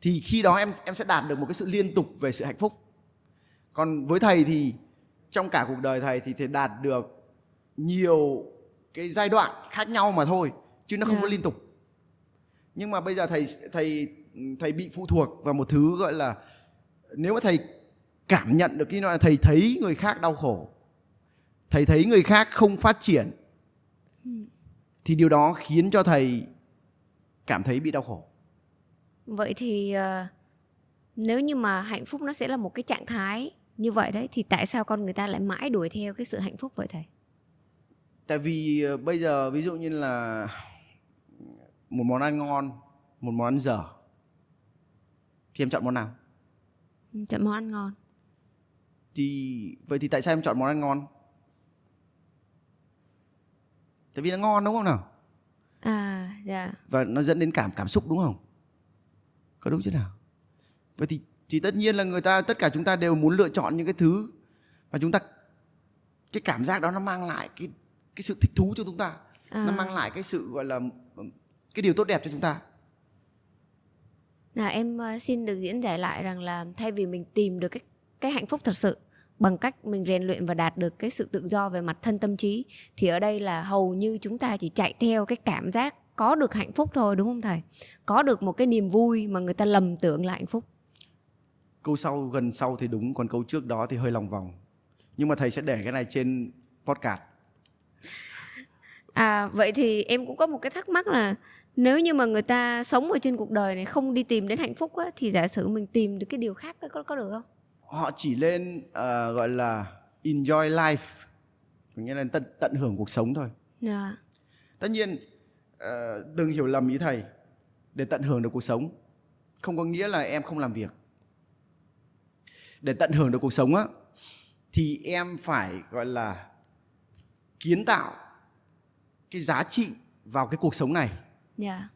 Thì khi đó em sẽ đạt được một cái sự liên tục về sự hạnh phúc. Còn với thầy thì trong cả cuộc đời thầy thì thầy đạt được nhiều cái giai đoạn khác nhau mà thôi, chứ nó không có liên tục. Nhưng mà bây giờ thầy bị phụ thuộc vào một thứ gọi là, nếu mà thầy cảm nhận được cái là thầy thấy người khác đau khổ, thầy thấy người khác không phát triển, thì điều đó khiến cho thầy cảm thấy bị đau khổ. Vậy thì nếu như mà hạnh phúc nó sẽ là một cái trạng thái như vậy đấy, thì tại sao con người ta lại mãi đuổi theo cái sự hạnh phúc vậy thầy? Tại vì bây giờ ví dụ như là một món ăn ngon, một món ăn dở, thì em chọn món nào? Chọn món ăn ngon. Vậy thì tại sao em chọn món ăn ngon? Tại vì nó ngon đúng không nào? Và nó dẫn đến cảm xúc đúng không? Có đúng chứ nào? Vậy thì tất nhiên là tất cả chúng ta đều muốn lựa chọn những cái thứ và cái cảm giác đó nó mang lại cái sự thích thú cho chúng ta. Nó mang lại cái sự gọi là cái điều tốt đẹp cho chúng ta. Em xin được diễn giải lại rằng là thay vì mình tìm được cái hạnh phúc thật sự bằng cách mình rèn luyện và đạt được cái sự tự do về mặt thân tâm trí, thì ở đây là hầu như chúng ta chỉ chạy theo cái cảm giác có được hạnh phúc thôi, đúng không thầy? Có được một cái niềm vui mà người ta lầm tưởng là hạnh phúc. Câu sau gần sau thì đúng, còn câu trước đó thì hơi lòng vòng. Nhưng mà thầy sẽ để cái này trên podcast. Vậy thì em cũng có một cái thắc mắc là nếu như mà người ta sống ở trên cuộc đời này không đi tìm đến hạnh phúc á, thì giả sử mình tìm được cái điều khác có được không? Họ chỉ lên gọi là enjoy life, nghĩa là tận hưởng cuộc sống thôi. Dạ. Tất nhiên đừng hiểu lầm ý thầy, để tận hưởng được cuộc sống không có nghĩa là em không làm việc. Để tận hưởng được cuộc sống á, thì em phải gọi là kiến tạo cái giá trị vào cái cuộc sống này. Dạ.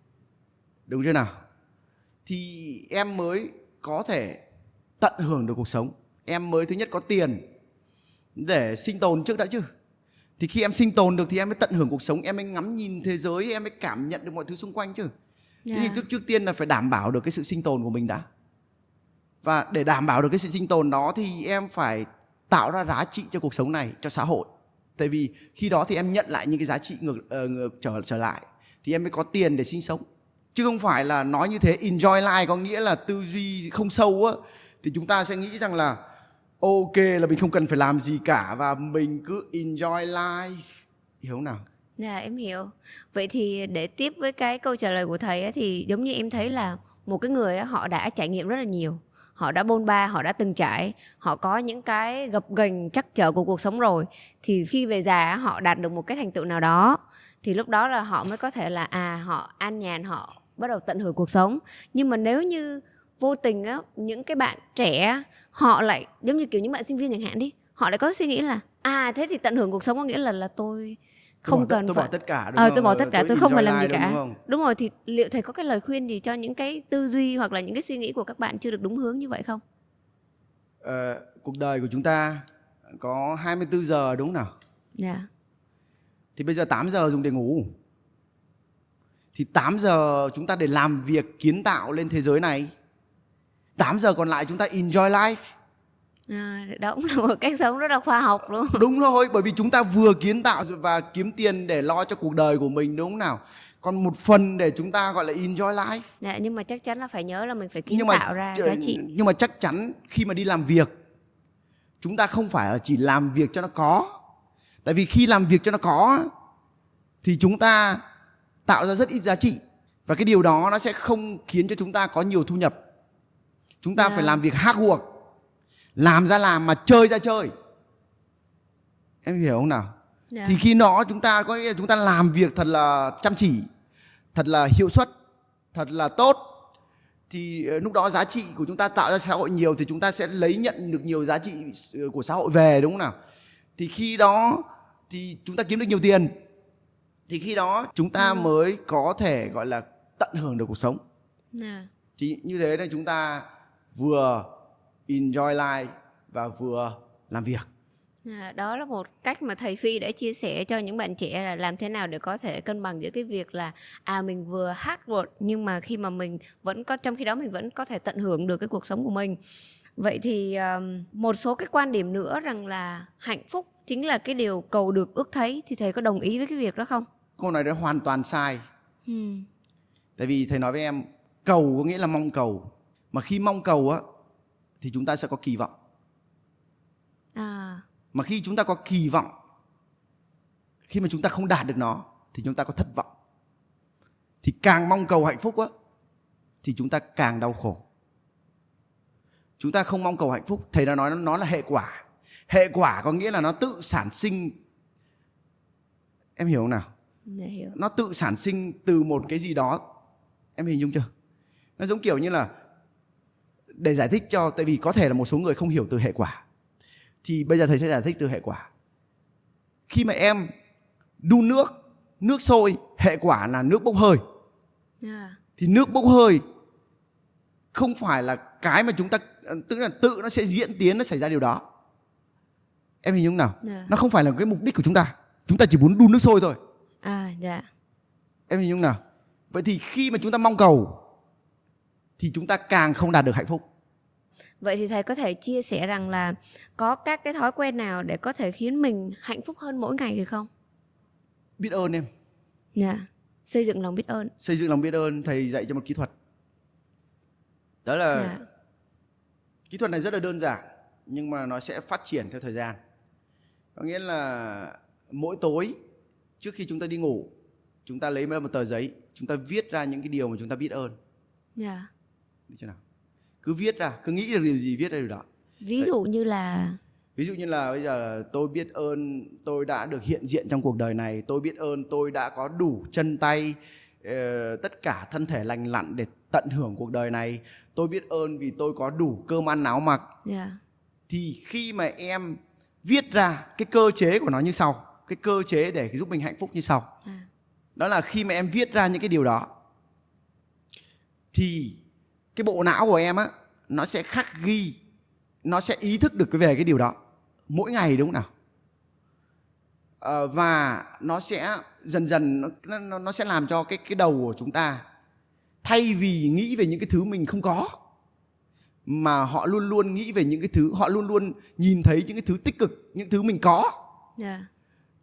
Đúng chưa nào? Thì em mới có thể tận hưởng được cuộc sống. Em mới thứ nhất có tiền để sinh tồn trước đã chứ. Thì khi em sinh tồn được thì em mới tận hưởng cuộc sống, em mới ngắm nhìn thế giới, em mới cảm nhận được mọi thứ xung quanh chứ. Thế thì trước tiên là phải đảm bảo được cái sự sinh tồn của mình đã. Và để đảm bảo được cái sự sinh tồn đó thì em phải tạo ra giá trị cho cuộc sống này, cho xã hội. Tại vì khi đó thì em nhận lại những cái giá trị trở lại thì em mới có tiền để sinh sống. Chứ không phải là nói như thế enjoy life có nghĩa là tư duy không sâu á. Thì chúng ta sẽ nghĩ rằng là ok là mình không cần phải làm gì cả và mình cứ enjoy life. Hiểu không nào? Dạ em hiểu. Vậy thì để tiếp với cái câu trả lời của thầy ấy, thì giống như em thấy là một cái người ấy, họ đã trải nghiệm rất là nhiều. Họ đã bôn ba, họ đã từng trải, họ có những cái gập ghềnh trắc trở của cuộc sống rồi. Thì khi về già họ đạt được một cái thành tựu nào đó, thì lúc đó là họ mới có thể là họ an nhàn, họ bắt đầu tận hưởng cuộc sống. Nhưng mà nếu như vô tình á, những cái bạn trẻ họ lại giống như kiểu những bạn sinh viên chẳng hạn đi, họ lại có suy nghĩ là thế thì tận hưởng cuộc sống có nghĩa là tôi không cần tôi phải bỏ tất cả đúng không? tôi bỏ tất cả, tôi không enjoy phải làm gì life cả. đúng không? Đúng rồi, thì liệu thầy có cái lời khuyên gì cho những cái tư duy hoặc là những cái suy nghĩ của các bạn chưa được đúng hướng như vậy không? Cuộc đời của chúng ta có 24 giờ đúng không nào? Dạ. Thì bây giờ 8 giờ dùng để ngủ. Thì 8 giờ chúng ta để làm việc kiến tạo lên thế giới này. 8 giờ còn lại chúng ta enjoy life. Đó cũng là một cách sống rất là khoa học luôn. Đúng rồi, bởi vì chúng ta vừa kiến tạo và kiếm tiền để lo cho cuộc đời của mình đúng không nào? Còn một phần để chúng ta gọi là enjoy life. Dạ, nhưng mà chắc chắn là phải nhớ là mình phải kiến tạo ra giá trị. Nhưng mà chắc chắn khi mà đi làm việc, chúng ta không phải là chỉ làm việc cho nó có. Tại vì khi làm việc cho nó có thì chúng ta tạo ra rất ít giá trị. Và cái điều đó nó sẽ không khiến cho chúng ta có nhiều thu nhập. Chúng ta phải làm việc hard work, làm ra làm mà chơi ra chơi. Em hiểu không nào? Thì khi đó chúng ta có nghĩa là chúng ta làm việc thật là chăm chỉ, thật là hiệu suất, thật là tốt. Thì lúc đó giá trị của chúng ta tạo ra xã hội nhiều thì chúng ta sẽ lấy nhận được nhiều giá trị của xã hội về đúng không nào? Thì khi đó thì chúng ta kiếm được nhiều tiền. Thì khi đó chúng ta mới có thể gọi là tận hưởng được cuộc sống. Thì như thế nên chúng ta vừa enjoy life và vừa làm việc. Đó là một cách mà thầy Phi đã chia sẻ cho những bạn trẻ là làm thế nào để có thể cân bằng giữa cái việc là mình vừa hard work nhưng mà khi mà mình vẫn có, trong khi đó mình vẫn có thể tận hưởng được cái cuộc sống của mình. Vậy thì một số cái quan điểm nữa rằng là hạnh phúc chính là cái điều cầu được ước thấy, thì thầy có đồng ý với cái việc đó không? Câu này đã hoàn toàn sai. Tại vì thầy nói với em, cầu có nghĩa là mong cầu. Mà khi mong cầu á thì chúng ta sẽ có kỳ vọng. Mà khi chúng ta có kỳ vọng, khi mà chúng ta không đạt được nó thì chúng ta có thất vọng. Thì càng mong cầu hạnh phúc á thì chúng ta càng đau khổ. Chúng ta không mong cầu hạnh phúc, thầy đã nói nó là hệ quả. Hệ quả có nghĩa là nó tự sản sinh. Em hiểu không nào? Dạ, hiểu. Nó tự sản sinh từ một cái gì đó. Em hình dung chưa? Nó giống kiểu như là, để giải thích cho, tại vì có thể là một số người không hiểu từ hệ quả, thì bây giờ thầy sẽ giải thích từ hệ quả. Khi mà em đun nước sôi, hệ quả là nước bốc hơi. Thì nước bốc hơi không phải là cái mà chúng ta, tức là tự nó sẽ diễn tiến, nó xảy ra điều đó. Em hình dung nào? Nó không phải là cái mục đích của chúng ta. Chúng ta chỉ muốn đun nước sôi thôi. Em hình dung nào? Vậy thì khi mà chúng ta mong cầu thì chúng ta càng không đạt được hạnh phúc. Vậy thì thầy có thể chia sẻ rằng là có các cái thói quen nào để có thể khiến mình hạnh phúc hơn mỗi ngày được không? Biết ơn em. Xây dựng lòng biết ơn. Xây dựng lòng biết ơn, thầy dạy cho một kỹ thuật. Đó là Kỹ thuật này rất là đơn giản nhưng mà nó sẽ phát triển theo thời gian. Có nghĩa là mỗi tối trước khi chúng ta đi ngủ, chúng ta lấy một tờ giấy, chúng ta viết ra những cái điều mà chúng ta biết ơn. Dạ. Đi chưa nào? Cứ viết ra, cứ nghĩ được điều gì viết ra điều đó. Ví dụ như là bây giờ là tôi biết ơn tôi đã được hiện diện trong cuộc đời này, tôi biết ơn tôi đã có đủ chân tay, tất cả thân thể lành lặn để tận hưởng cuộc đời này, tôi biết ơn vì tôi có đủ cơm ăn áo mặc. Yeah. Thì khi mà em viết ra cái cơ chế của nó như sau, cái cơ chế để giúp mình hạnh phúc như sau. Đó là khi mà em viết ra những cái điều đó thì cái bộ não của em á, nó sẽ khắc ghi, nó sẽ ý thức được về cái điều đó mỗi ngày, đúng không nào? Và nó sẽ dần dần nó sẽ làm cho cái đầu của chúng ta, thay vì nghĩ về những cái thứ mình không có, mà họ luôn luôn nghĩ về những cái thứ, họ luôn luôn nhìn thấy những cái thứ tích cực, những thứ mình có. Yeah.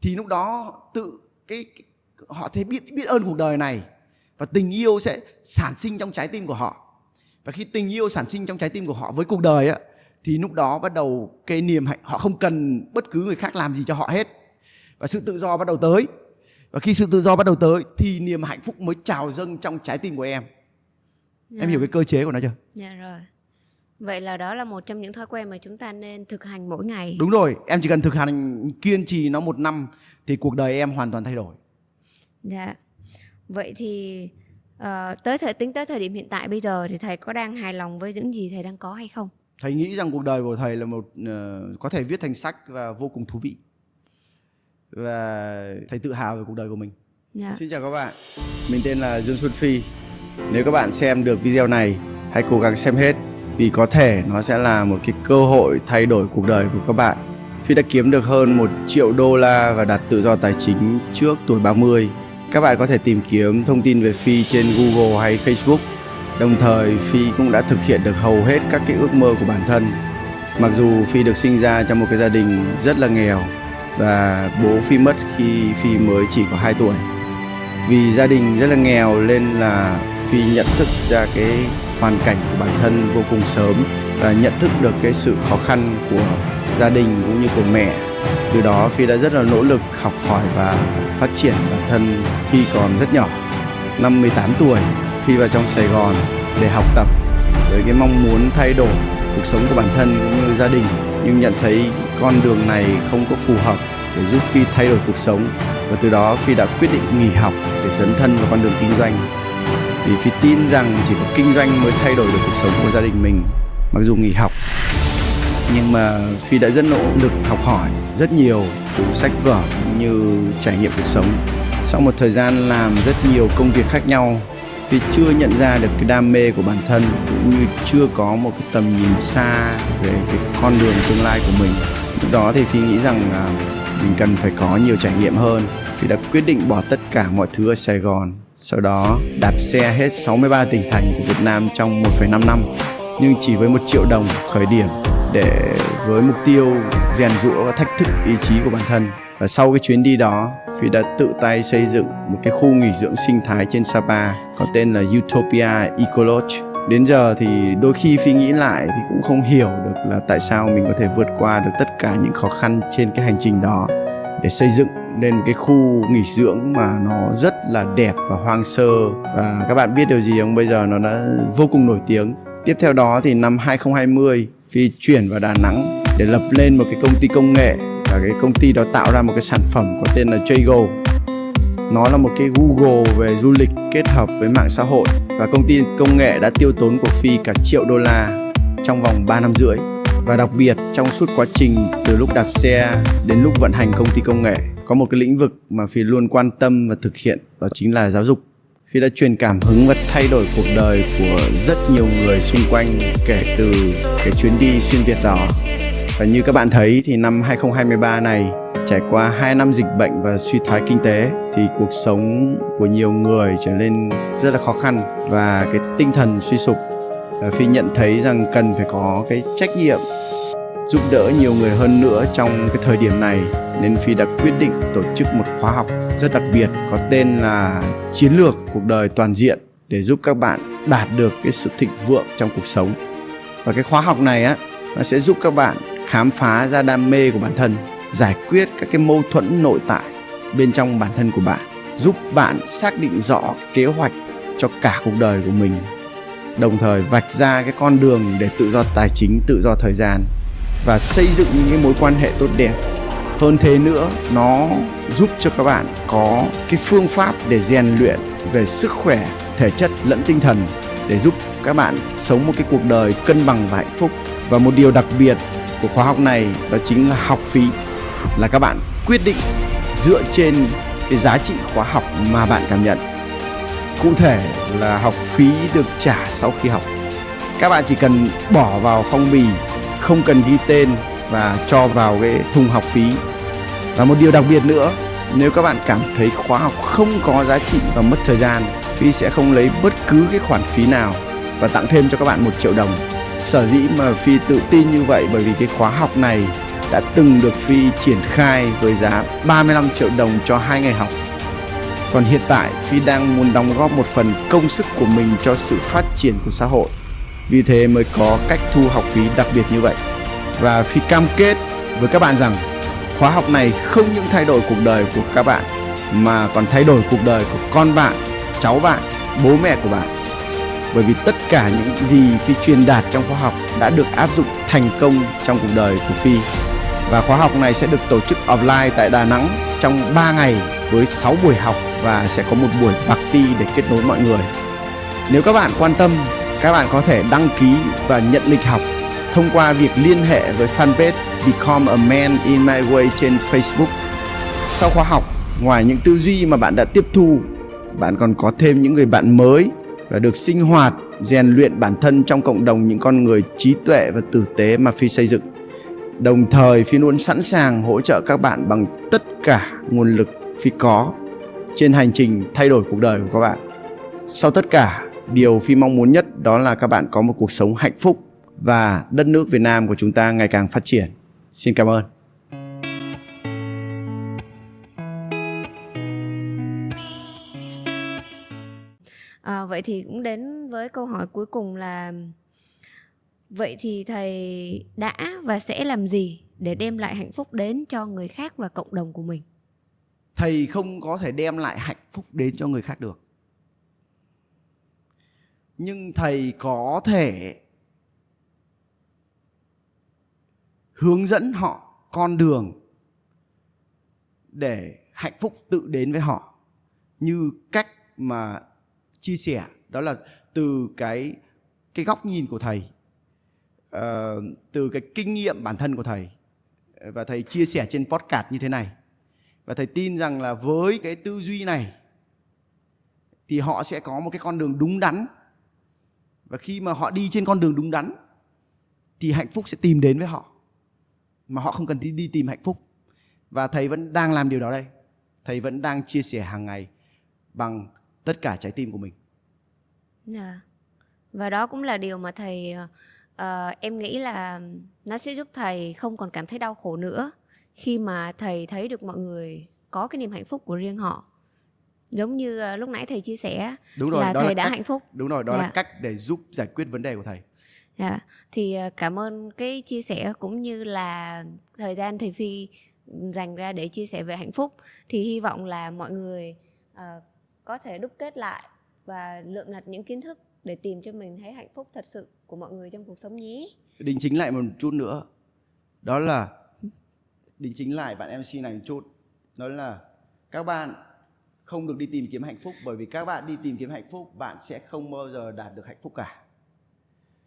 Thì lúc đó họ thấy biết ơn cuộc đời này, và tình yêu sẽ sản sinh trong trái tim của họ. Và khi tình yêu sản sinh trong trái tim của họ với cuộc đời á, thì lúc đó bắt đầu cái niềm hạnh, họ không cần bất cứ người khác làm gì cho họ hết, và sự tự do bắt đầu tới. Và khi sự tự do bắt đầu tới thì niềm hạnh phúc mới trào dâng trong trái tim của em. Em hiểu cái cơ chế của nó chưa? Dạ rồi. Vậy là đó là một trong những thói quen mà chúng ta nên thực hành mỗi ngày. Đúng rồi, em chỉ cần thực hành kiên trì nó 1 năm thì cuộc đời em hoàn toàn thay đổi. Dạ. Vậy thì tính tới thời điểm hiện tại bây giờ thì thầy có đang hài lòng với những gì thầy đang có hay không? Thầy nghĩ rằng cuộc đời của thầy là có thể viết thành sách và vô cùng thú vị. Và thầy tự hào về cuộc đời của mình. Dạ. Xin chào các bạn, mình tên là Dương Xuân Phi. Nếu các bạn xem được video này, hãy cố gắng xem hết, vì có thể nó sẽ là một cái cơ hội thay đổi cuộc đời của các bạn. Phi đã kiếm được hơn $1 triệu và đạt tự do tài chính trước tuổi 30. Các bạn có thể tìm kiếm thông tin về Phi trên Google hay Facebook. Đồng thời Phi cũng đã thực hiện được hầu hết các cái ước mơ của bản thân. Mặc dù Phi được sinh ra trong một cái gia đình rất là nghèo, và bố Phi mất khi Phi mới chỉ có 2 tuổi. Vì gia đình rất là nghèo nên là Phi nhận thức ra cái hoàn cảnh của bản thân vô cùng sớm, và nhận thức được cái sự khó khăn của gia đình cũng như của mẹ. Từ đó Phi đã rất là nỗ lực học hỏi và phát triển bản thân khi còn rất nhỏ. Năm 18 tuổi, Phi vào trong Sài Gòn để học tập với cái mong muốn thay đổi cuộc sống của bản thân cũng như gia đình, nhưng nhận thấy con đường này không có phù hợp để giúp Phi thay đổi cuộc sống. Và từ đó Phi đã quyết định nghỉ học để dấn thân vào con đường kinh doanh. Vì Phi tin rằng chỉ có kinh doanh mới thay đổi được cuộc sống của gia đình mình. Mặc dù nghỉ học, nhưng mà Phi đã rất nỗ lực học hỏi rất nhiều từ sách vở cũng như trải nghiệm cuộc sống. Sau một thời gian làm rất nhiều công việc khác nhau, Phi chưa nhận ra được cái đam mê của bản thân, cũng như chưa có một cái tầm nhìn xa về cái con đường tương lai của mình. Lúc đó thì Phi nghĩ rằng mình cần phải có nhiều trải nghiệm hơn. Phi đã quyết định bỏ tất cả mọi thứ ở Sài Gòn, sau đó đạp xe hết 63 tỉnh thành của Việt Nam trong 1,5 năm, nhưng chỉ với $1 triệu khởi điểm, để với mục tiêu rèn giũa và thách thức ý chí của bản thân. Và sau cái chuyến đi đó, Phi đã tự tay xây dựng một cái khu nghỉ dưỡng sinh thái trên Sapa có tên là Utopia Eco Lodge. Đến giờ thì đôi khi Phi nghĩ lại thì cũng không hiểu được là tại sao mình có thể vượt qua được tất cả những khó khăn trên cái hành trình đó để xây dựng nên một cái khu nghỉ dưỡng mà nó rất là đẹp và hoang sơ. Và các bạn biết điều gì không? Bây giờ nó đã vô cùng nổi tiếng. Tiếp theo đó thì năm 2020, Phi chuyển vào Đà Nẵng để lập lên một cái công ty công nghệ. Và cái công ty đó tạo ra một cái sản phẩm có tên là Jago. Nó là một cái Google về du lịch kết hợp với mạng xã hội. Và công ty công nghệ đã tiêu tốn của Phi cả $1 triệu trong vòng 3 năm rưỡi. Và đặc biệt trong suốt quá trình từ lúc đạp xe đến lúc vận hành công ty công nghệ, có một cái lĩnh vực mà Phi luôn quan tâm và thực hiện, đó chính là giáo dục. Phi đã truyền cảm hứng và thay đổi cuộc đời của rất nhiều người xung quanh kể từ cái chuyến đi xuyên Việt đó. Và như các bạn thấy thì năm 2023 này, trải qua 2 năm dịch bệnh và suy thoái kinh tế, thì cuộc sống của nhiều người trở nên rất là khó khăn và cái tinh thần suy sụp. Phi nhận thấy rằng cần phải có cái trách nhiệm giúp đỡ nhiều người hơn nữa trong cái thời điểm này, nên Phi đã quyết định tổ chức một khóa học rất đặc biệt có tên là Chiến lược cuộc đời toàn diện, để giúp các bạn đạt được cái sự thịnh vượng trong cuộc sống. Và cái khóa học này á, nó sẽ giúp các bạn khám phá ra đam mê của bản thân, giải quyết các cái mâu thuẫn nội tại bên trong bản thân của bạn, giúp bạn xác định rõ kế hoạch cho cả cuộc đời của mình, đồng thời vạch ra cái con đường để tự do tài chính, tự do thời gian và xây dựng những cái mối quan hệ tốt đẹp. Hơn thế nữa, nó giúp cho các bạn có cái phương pháp để rèn luyện về sức khỏe, thể chất lẫn tinh thần, để giúp các bạn sống một cái cuộc đời cân bằng và hạnh phúc. Và một điều đặc biệt của khóa học này đó chính là học phí, là các bạn quyết định dựa trên cái giá trị khóa học mà bạn cảm nhận. Cụ thể là học phí được trả sau khi học. Các bạn chỉ cần bỏ vào phong bì, không cần ghi tên và cho vào cái thùng học phí. Và một điều đặc biệt nữa, nếu các bạn cảm thấy khóa học không có giá trị và mất thời gian, Phi sẽ không lấy bất cứ cái khoản phí nào và tặng thêm cho các bạn 1 triệu đồng. Sở dĩ mà Phi tự tin như vậy bởi vì cái khóa học này đã từng được Phi triển khai với giá 35 triệu đồng cho 2 ngày học. Còn hiện tại Phi đang muốn đóng góp một phần công sức của mình cho sự phát triển của xã hội. Vì thế mới có cách thu học phí đặc biệt như vậy. Và Phi cam kết với các bạn rằng khóa học này không những thay đổi cuộc đời của các bạn mà còn thay đổi cuộc đời của con bạn, cháu bạn, bố mẹ của bạn. Bởi vì tất cả những gì Phi truyền đạt trong khóa học đã được áp dụng thành công trong cuộc đời của Phi. Và khóa học này sẽ được tổ chức offline tại Đà Nẵng trong 3 ngày với 6 buổi học và sẽ có một buổi party để kết nối mọi người. Nếu các bạn quan tâm, các bạn có thể đăng ký và nhận lịch học thông qua việc liên hệ với fanpage Become a Man in My Way trên Facebook. Sau khóa học, ngoài những tư duy mà bạn đã tiếp thu, bạn còn có thêm những người bạn mới và được sinh hoạt, rèn luyện bản thân trong cộng đồng những con người trí tuệ và tử tế mà Phi xây dựng. Đồng thời Phi luôn sẵn sàng hỗ trợ các bạn bằng tất cả nguồn lực Phi có trên hành trình thay đổi cuộc đời của các bạn. Sau tất cả, điều Phi mong muốn nhất đó là các bạn có một cuộc sống hạnh phúc và đất nước Việt Nam của chúng ta ngày càng phát triển. Xin cảm ơn. Vậy thì cũng đến với câu hỏi cuối cùng là vậy thì thầy đã và sẽ làm gì để đem lại hạnh phúc đến cho người khác và cộng đồng của mình? Thầy không có thể đem lại hạnh phúc đến cho người khác được. Nhưng thầy có thể hướng dẫn họ con đường để hạnh phúc tự đến với họ, như cách mà chia sẻ, đó là từ cái góc nhìn của thầy, từ cái kinh nghiệm bản thân của thầy, và thầy chia sẻ trên podcast như thế này. Và thầy tin rằng là với cái tư duy này thì họ sẽ có một cái con đường đúng đắn, và khi mà họ đi trên con đường đúng đắn thì hạnh phúc sẽ tìm đến với họ mà họ không cần đi tìm hạnh phúc. Và thầy vẫn đang làm điều đó đây. Thầy vẫn đang chia sẻ hàng ngày bằng tất cả trái tim của mình. Và đó cũng là điều mà thầy em nghĩ là nó sẽ giúp thầy không còn cảm thấy đau khổ nữa khi mà thầy thấy được mọi người có cái niềm hạnh phúc của riêng họ. Giống như lúc nãy thầy chia sẻ. Đúng rồi, là thầy đã hạnh phúc. Đúng rồi, đó là cách để giúp giải quyết vấn đề của thầy. Thì cảm ơn cái chia sẻ cũng như là thời gian thầy Phi dành ra để chia sẻ về hạnh phúc. Thì hy vọng là mọi người có thể đúc kết lại và lượm lặt những kiến thức để tìm cho mình thấy hạnh phúc thật sự của mọi người trong cuộc sống nhé. Đính chính lại một chút nữa, đó là đính chính lại bạn MC này một chút, đó là các bạn không được đi tìm kiếm hạnh phúc, bởi vì các bạn đi tìm kiếm hạnh phúc, bạn sẽ không bao giờ đạt được hạnh phúc cả.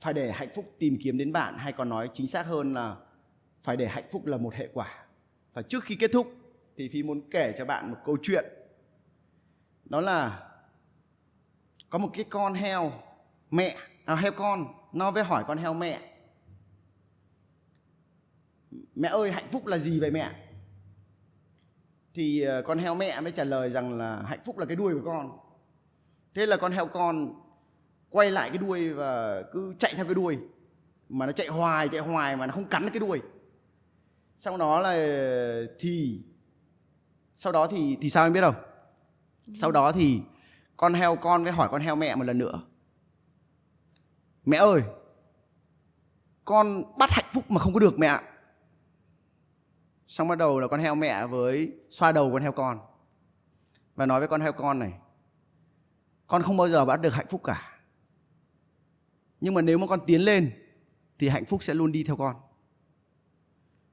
Phải để hạnh phúc tìm kiếm đến bạn, hay còn nói chính xác hơn là phải để hạnh phúc là một hệ quả. Và trước khi kết thúc thì Phi muốn kể cho bạn một câu chuyện. Đó là có một cái con heo mẹ, heo con, nó về hỏi con heo mẹ: mẹ ơi, hạnh phúc là gì vậy mẹ? Thì con heo mẹ mới trả lời rằng là hạnh phúc là cái đuôi của con. Thế là con heo con quay lại cái đuôi và cứ chạy theo cái đuôi, mà nó chạy hoài mà nó không cắn cái đuôi. Sau đó thì sao em biết không? Sau đó thì con heo con mới hỏi con heo mẹ một lần nữa: mẹ ơi, con bắt hạnh phúc mà không có được mẹ ạ. Xong bắt đầu là con heo mẹ với xoa đầu con heo con và nói với con heo con này: con không bao giờ bắt được hạnh phúc cả, nhưng mà nếu mà con tiến lên thì hạnh phúc sẽ luôn đi theo con.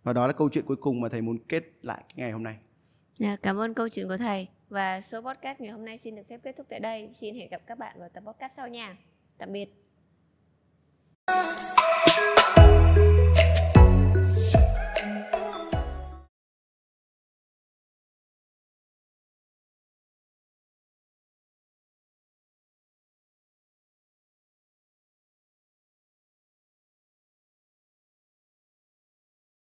Và đó là câu chuyện cuối cùng mà thầy muốn kết lại cái ngày hôm nay. Cảm ơn câu chuyện của thầy. Và số podcast ngày hôm nay xin được phép kết thúc tại đây. Xin hẹn gặp các bạn vào tập podcast sau nha. Tạm biệt.